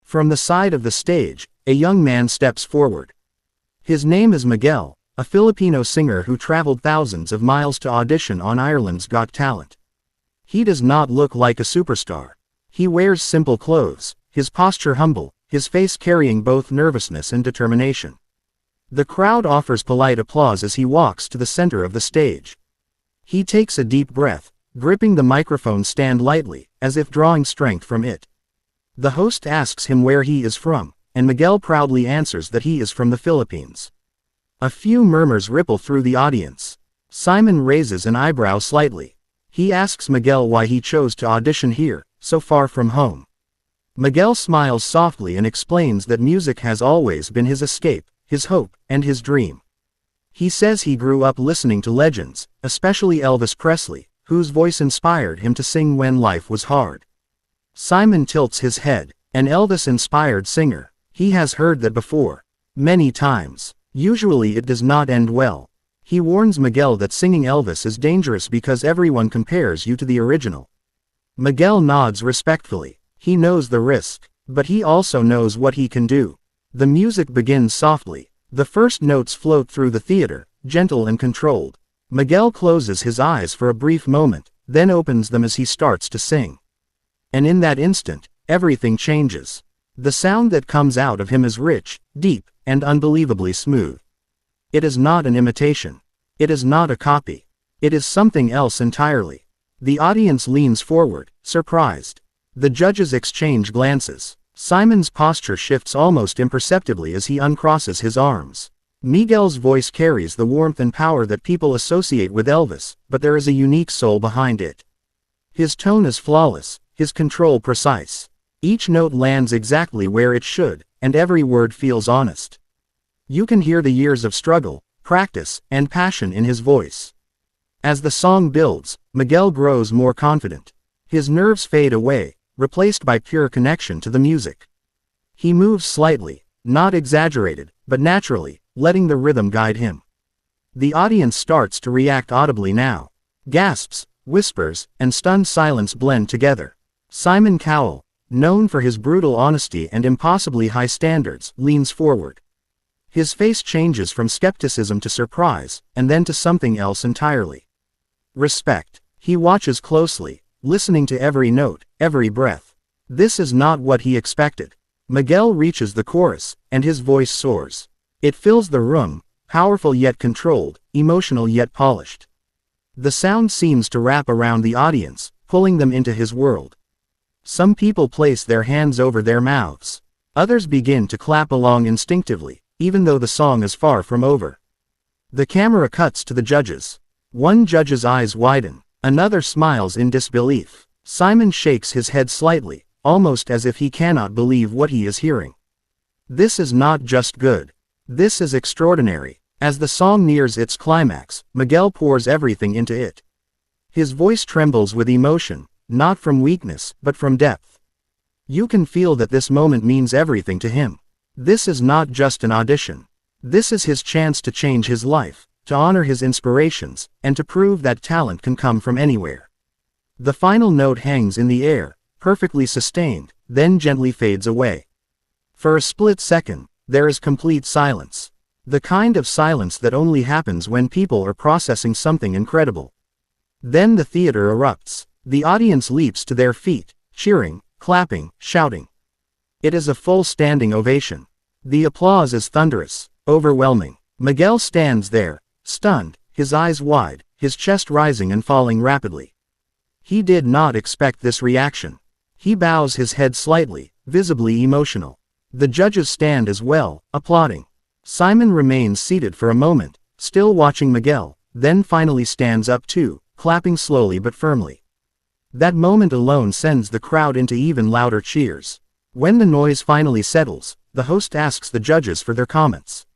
From the side of the stage, a young man steps forward. His name is Miguel, a Filipino singer who traveled thousands of miles to audition on Ireland's Got Talent. He does not look like a superstar. He wears simple clothes, his posture humble, his face carrying both nervousness and determination. The crowd offers polite applause as he walks to the center of the stage. He takes a deep breath, gripping the microphone stand lightly, as if drawing strength from it. The host asks him where he is from, and Miguel proudly answers that he is from the Philippines. A few murmurs ripple through the audience. Simon raises an eyebrow slightly. He asks Miguel why he chose to audition here, so far from home. Miguel smiles softly and explains that music has always been his escape, his hope, and his dream. He says he grew up listening to legends, especially Elvis Presley, whose voice inspired him to sing when life was hard. Simon tilts his head. An Elvis-inspired singer. He has heard that before. Many times. Usually it does not end well. He warns Miguel that singing Elvis is dangerous because everyone compares you to the original. Miguel nods respectfully. He knows the risk, but he also knows what he can do. The music begins softly. The first notes float through the theater, gentle and controlled. Miguel closes his eyes for a brief moment, then opens them as he starts to sing. And in that instant, everything changes. The sound that comes out of him is rich, deep, and unbelievably smooth. It is not an imitation. It is not a copy. It is something else entirely. The audience leans forward, surprised. The judges exchange glances. Simon's posture shifts almost imperceptibly as he uncrosses his arms. Miguel's voice carries the warmth and power that people associate with Elvis, but there is a unique soul behind it. His tone is flawless, his control precise. Each note lands exactly where it should, and every word feels honest. You can hear the years of struggle, practice, and passion in his voice. As the song builds, Miguel grows more confident. His nerves fade away, replaced by pure connection to the music. He moves slightly, not exaggerated, but naturally, letting the rhythm guide him. The audience starts to react audibly now. Gasps, whispers, and stunned silence blend together. Simon Cowell, known for his brutal honesty and impossibly high standards, leans forward. His face changes from skepticism to surprise, and then to something else entirely. Respect. He watches closely, listening to every note, every breath. This is not what he expected. Miguel reaches the chorus, and his voice soars. It fills the room, powerful yet controlled, emotional yet polished. The sound seems to wrap around the audience, pulling them into his world. Some people place their hands over their mouths. Others begin to clap along instinctively, even though the song is far from over. The camera cuts to the judges. One judge's eyes widen. Another smiles in disbelief. Simon shakes his head slightly, almost as if he cannot believe what he is hearing. This is not just good. This is extraordinary. As the song nears its climax, Miguel pours everything into it. His voice trembles with emotion, not from weakness, but from depth. You can feel that this moment means everything to him. This is not just an audition. This is his chance to change his life, to honor his inspirations, and to prove that talent can come from anywhere. The final note hangs in the air, perfectly sustained, then gently fades away. For a split second, there is complete silence. The kind of silence that only happens when people are processing something incredible. Then the theater erupts. The audience leaps to their feet, cheering, clapping, shouting. It is a full standing ovation. The applause is thunderous, overwhelming. Miguel stands there, stunned, his eyes wide, his chest rising and falling rapidly. He did not expect this reaction. He bows his head slightly, visibly emotional. The judges stand as well, applauding. Simon remains seated for a moment, still watching Miguel, then finally stands up too, clapping slowly but firmly. That moment alone sends the crowd into even louder cheers. When the noise finally settles, the host asks the judges for their comments.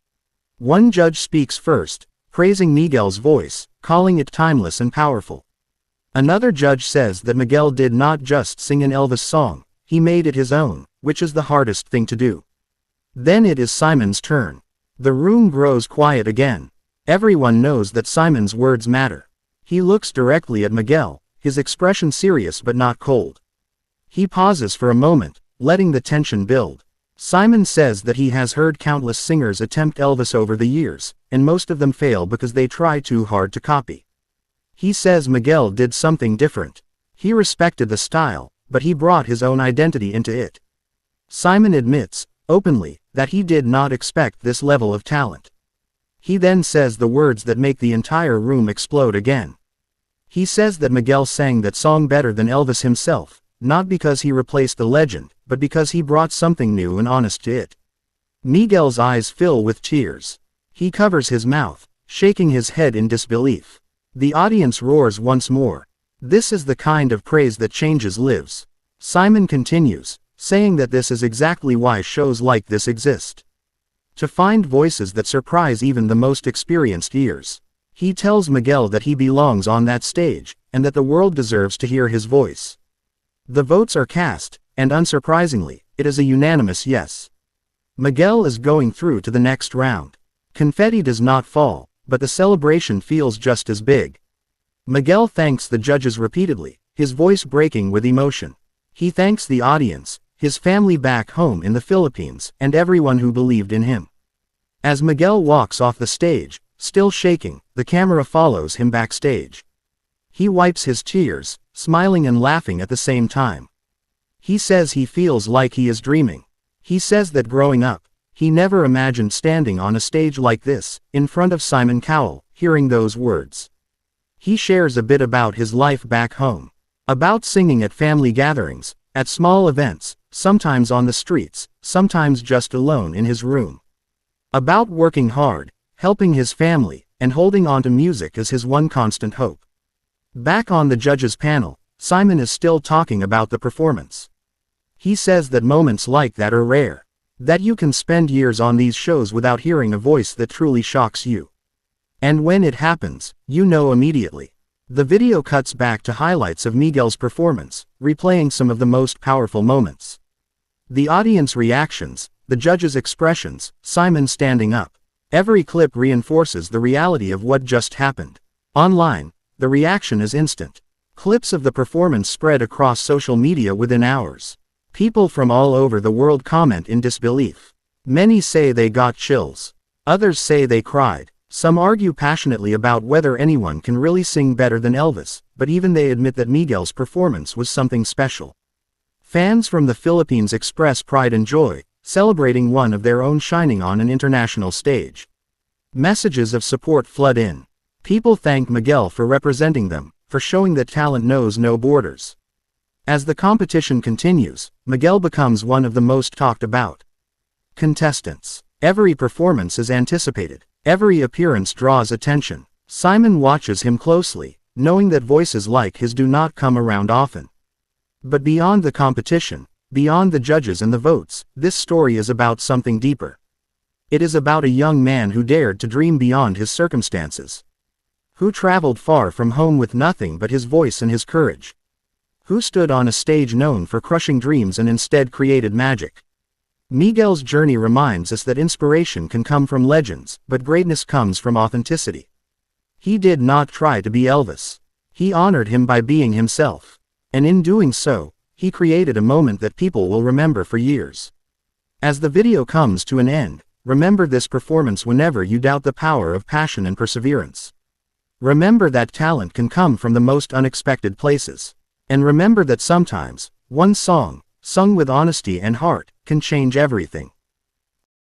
One judge speaks first, praising Miguel's voice, calling it timeless and powerful. Another judge says that Miguel did not just sing an Elvis song, he made it his own, which is the hardest thing to do. Then it is Simon's turn. The room grows quiet again. Everyone knows that Simon's words matter. He looks directly at Miguel, his expression serious but not cold. He pauses for a moment, letting the tension build. Simon says that he has heard countless singers attempt Elvis over the years, and most of them fail because they try too hard to copy. He says Miguel did something different. He respected the style, but he brought his own identity into it. Simon admits, openly, that he did not expect this level of talent. He then says the words that make the entire room explode again. He says that Miguel sang that song better than Elvis himself, not because he replaced the legend, but because he brought something new and honest to it. Miguel's eyes fill with tears. He covers his mouth, shaking his head in disbelief. The audience roars once more. This is the kind of praise that changes lives. Simon continues, saying that this is exactly why shows like this exist. To find voices that surprise even the most experienced ears. He tells Miguel that he belongs on that stage, and that the world deserves to hear his voice. The votes are cast, and unsurprisingly, it is a unanimous yes. Miguel is going through to the next round. Confetti does not fall, but the celebration feels just as big. Miguel thanks the judges repeatedly, his voice breaking with emotion. He thanks the audience, his family back home in the Philippines, and everyone who believed in him. As Miguel walks off the stage, still shaking, the camera follows him backstage. He wipes his tears, smiling and laughing at the same time. He says he feels like he is dreaming. He says that growing up, he never imagined standing on a stage like this, in front of Simon Cowell, hearing those words. He shares a bit about his life back home. About singing at family gatherings, at small events, sometimes on the streets, sometimes just alone in his room. About working hard, helping his family, and holding on to music as his one constant hope. Back on the judges' panel, Simon is still talking about the performance. He says that moments like that are rare. That you can spend years on these shows without hearing a voice that truly shocks you. And when it happens, you know immediately. The video cuts back to highlights of Miguel's performance, replaying some of the most powerful moments. The audience reactions, the judges' expressions, Simon standing up. Every clip reinforces the reality of what just happened. Online, the reaction is instant. Clips of the performance spread across social media within hours. People from all over the world comment in disbelief. Many say they got chills. Others say they cried. Some argue passionately about whether anyone can really sing better than Elvis, but even they admit that Miguel's performance was something special. Fans from the Philippines express pride and joy, celebrating one of their own shining on an international stage. Messages of support flood in. People thank Miguel for representing them, for showing that talent knows no borders. As the competition continues, Miguel becomes one of the most talked about contestants. Every performance is anticipated. Every appearance draws attention. Simon watches him closely, knowing that voices like his do not come around often. But beyond the competition, beyond the judges and the votes, this story is about something deeper. It is about a young man who dared to dream beyond his circumstances. Who traveled far from home with nothing but his voice and his courage. Who stood on a stage known for crushing dreams and instead created magic. Miguel's journey reminds us that inspiration can come from legends, but greatness comes from authenticity. He did not try to be Elvis. He honored him by being himself. And in doing so, he created a moment that people will remember for years. As the video comes to an end, remember this performance whenever you doubt the power of passion and perseverance. Remember that talent can come from the most unexpected places. And remember that sometimes, one song, sung with honesty and heart, can change everything.